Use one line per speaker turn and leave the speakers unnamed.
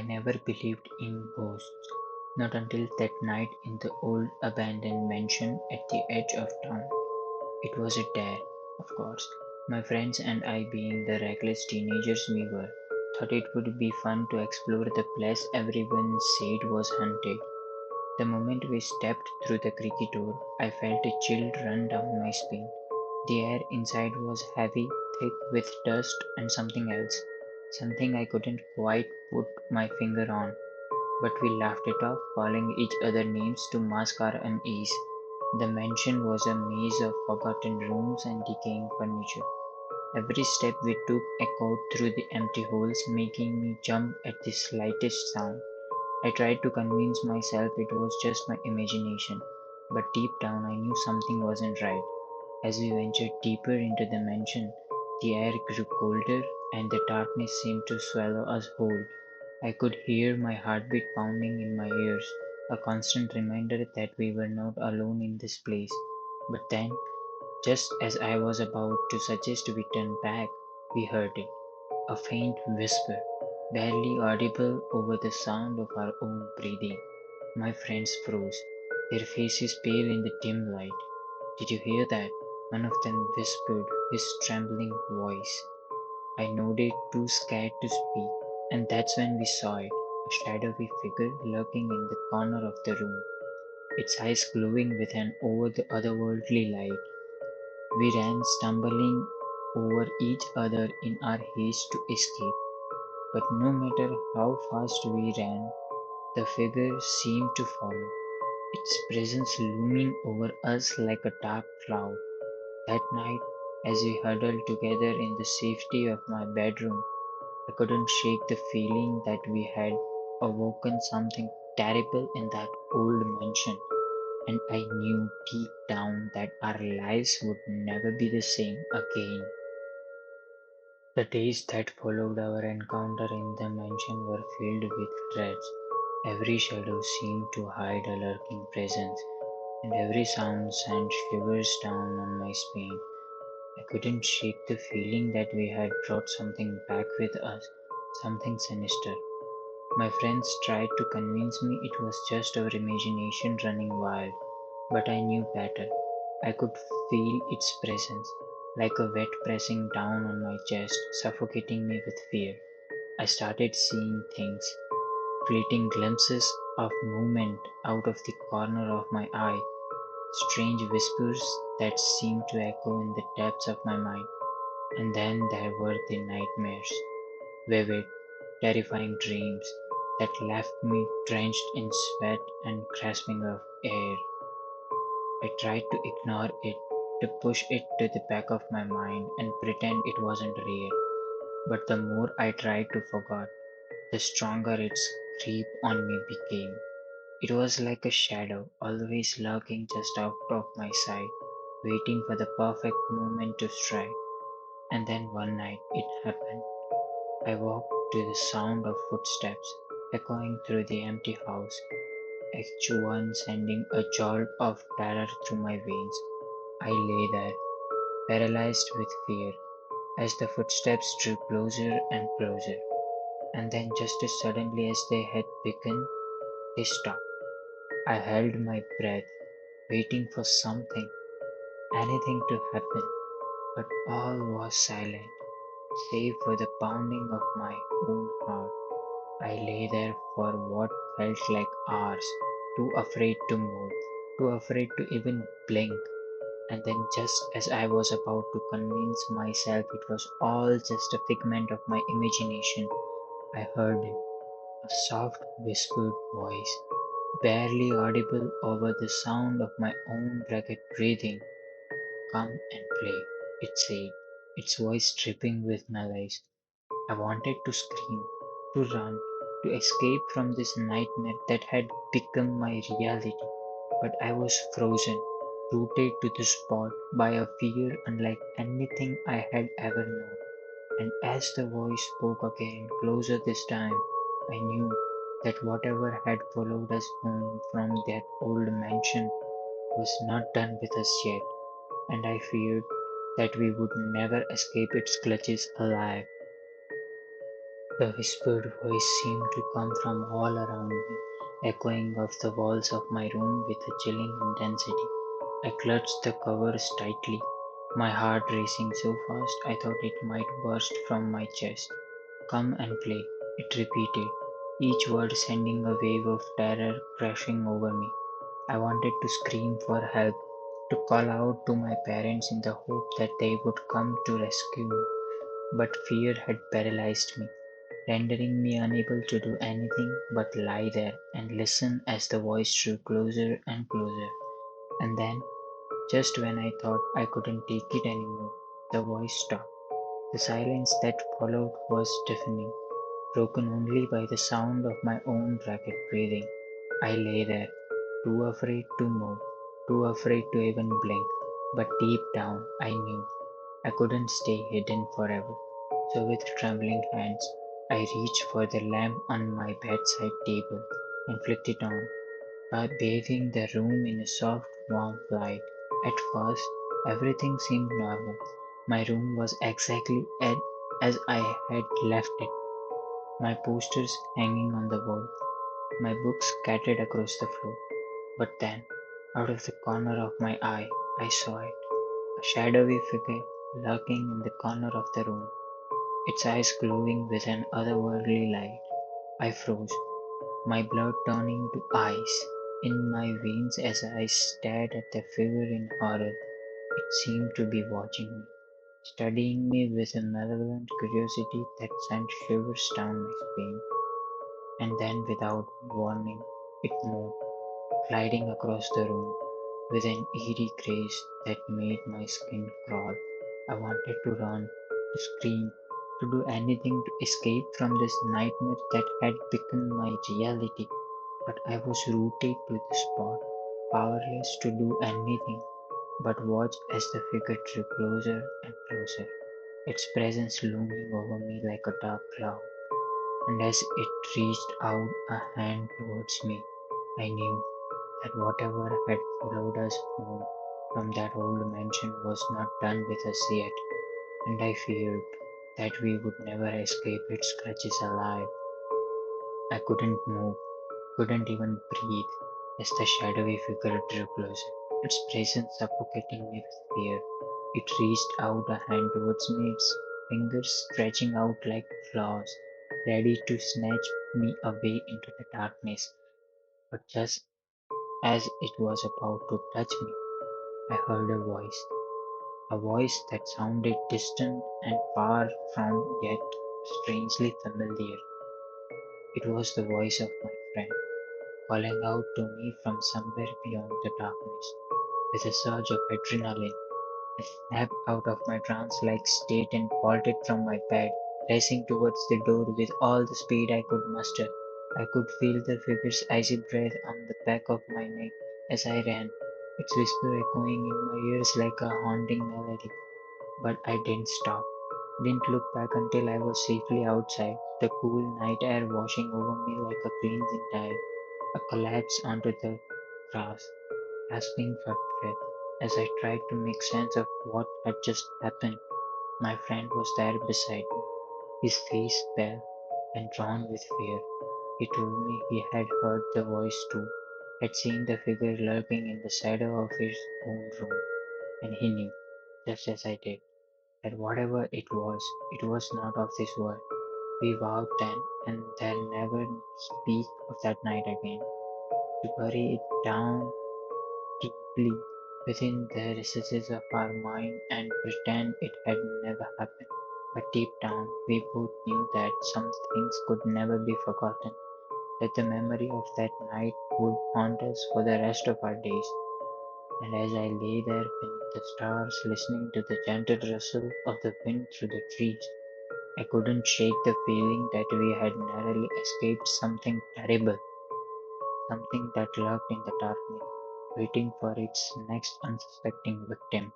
I never believed in ghosts, not until that night in the old abandoned mansion at the edge of town. It was a dare, of course. My friends and I, being the reckless teenagers we were, thought it would be fun to explore the place everyone said was haunted. The moment we stepped through the creaky door, I felt a chill run down my spine. The air inside was heavy, thick with dust and something else. Something I couldn't quite put my finger on, but we laughed it off, calling each other names to mask our unease. The mansion was a maze of forgotten rooms and decaying furniture. Every step we took echoed through the empty halls, making me jump at the slightest sound. I tried to convince myself it was just my imagination, but deep down I knew something wasn't right. As we ventured deeper into the mansion, the air grew colder and the darkness seemed to swallow us whole. I could hear my heartbeat pounding in my ears, a constant reminder that we were not alone in this place. But then, just as I was about to suggest we turn back, we heard it, a faint whisper, barely audible over the sound of our own breathing. My friends froze, their faces pale in the dim light. "Did you hear that?" one of them whispered, his trembling voice. I nodded, too scared to speak, and that's when we saw it, a shadowy figure lurking in the corner of the room, its eyes glowing with an otherworldly light. We ran stumbling over each other in our haste to escape, but no matter how fast we ran, the figure seemed to follow, its presence looming over us like a dark cloud. That night, as we huddled together in the safety of my bedroom, I couldn't shake the feeling that we had awoken something terrible in that old mansion, and I knew deep down that our lives would never be the same again. The days that followed our encounter in the mansion were filled with threats. Every shadow seemed to hide a lurking presence, and every sound sent shivers down on my spine. I couldn't shake the feeling that we had brought something back with us, something sinister. My friends tried to convince me it was just our imagination running wild, but I knew better. I could feel its presence, like a weight pressing down on my chest, suffocating me with fear. I started seeing things, fleeting glimpses of movement out of the corner of my eye, strange whispers that seemed to echo in the depths of my mind. And then there were the nightmares, vivid, terrifying dreams that left me drenched in sweat and grasping of air. I tried to ignore it, to push it to the back of my mind and pretend it wasn't real. But the more I tried to forget, the stronger its grip on me became. It was like a shadow, always lurking just out of my sight, waiting for the perfect moment to strike. And then one night it happened. I walked to the sound of footsteps echoing through the empty house, each one sending a jolt of terror through my veins. I lay there, paralyzed with fear, as the footsteps drew closer and closer. And then, just as suddenly as they had begun, they stopped. I held my breath, waiting for something, anything to happen, but all was silent, save for the pounding of my own heart. I lay there for what felt like hours, too afraid to move, too afraid to even blink. And then, just as I was about to convince myself it was all just a figment of my imagination, I heard it, a soft, whispered voice, barely audible over the sound of my own ragged breathing. "Come and play," it said, its voice dripping with malice. I wanted to scream, to run, to escape from this nightmare that had become my reality, but I was frozen, rooted to the spot by a fear unlike anything I had ever known. And as the voice spoke again, closer this time, I knew that whatever had followed us home from that old mansion was not done with us yet, and I feared that we would never escape its clutches alive. The whispered voice seemed to come from all around me, echoing off the walls of my room with a chilling intensity. I clutched the covers tightly, my heart racing so fast I thought it might burst from my chest. Come and play, it repeated, each word sending a wave of terror crashing over me. I wanted to scream for help, to call out to my parents in the hope that they would come to rescue me, but fear had paralyzed me, rendering me unable to do anything but lie there and listen as the voice drew closer and closer. And then, just when I thought I couldn't take it anymore, the voice stopped. The silence that followed was deafening, broken only by the sound of my own rapid breathing. I lay there, too afraid to move, too afraid to even blink, but deep down I knew I couldn't stay hidden forever. So with trembling hands, I reached for the lamp on my bedside table and flicked it on, bathing the room in a soft, warm light. At first, everything seemed normal. My room was exactly as I had left it, my posters hanging on the wall, my books scattered across the floor. But then, out of the corner of my eye, I saw it, a shadowy figure lurking in the corner of the room, its eyes glowing with an otherworldly light. I froze, my blood turning to ice in my veins as I stared at the figure in horror. It seemed to be watching me, studying me with a malevolent curiosity that sent shivers down my spine. And then, without warning, it moved, gliding across the room with an eerie grace that made my skin crawl. I wanted to run, to scream, to do anything to escape from this nightmare that had become my reality, but I was rooted to the spot, powerless to do anything but watch as the figure drew closer and closer, its presence looming over me like a dark cloud. And as it reached out a hand towards me, I knew that whatever had followed us home from that old mansion was not done with us yet, and I feared that we would never escape its clutches alive. I couldn't move, couldn't even breathe as the shadowy figure drew closer, its presence suffocating me with fear. It reached out a hand towards me, its fingers stretching out like claws, ready to snatch me away into the darkness. But just as it was about to touch me, I heard a voice that sounded distant and far from yet strangely familiar. It was the voice of my friend, calling out to me from somewhere beyond the darkness. With a surge of adrenaline, I snapped out of my trance-like state and bolted from my bed, racing towards the door with all the speed I could muster. I could feel the figure's icy breath on the back of my neck as I ran, its whisper echoing in my ears like a haunting melody. But I didn't stop, didn't look back until I was safely outside, the cool night air washing over me like a cleansing tide. I collapsed onto the grass, gasping for breath. As I tried to make sense of what had just happened, my friend was there beside me, his face pale and drawn with fear. He told me he had heard the voice too, had seen the figure lurking in the shadow of his own room, and he knew, just as I did, that whatever it was not of this world. We vowed then and there never speak of that night again, to bury it down deeply within the recesses of our mind and pretend it had never happened. But deep down, we both knew that some things could never be forgotten, that the memory of that night would haunt us for the rest of our days. And as I lay there beneath the stars, listening to the gentle rustle of the wind through the trees, I couldn't shake the feeling that we had narrowly escaped something terrible, something that lurked in the darkness, waiting for its next unsuspecting victim.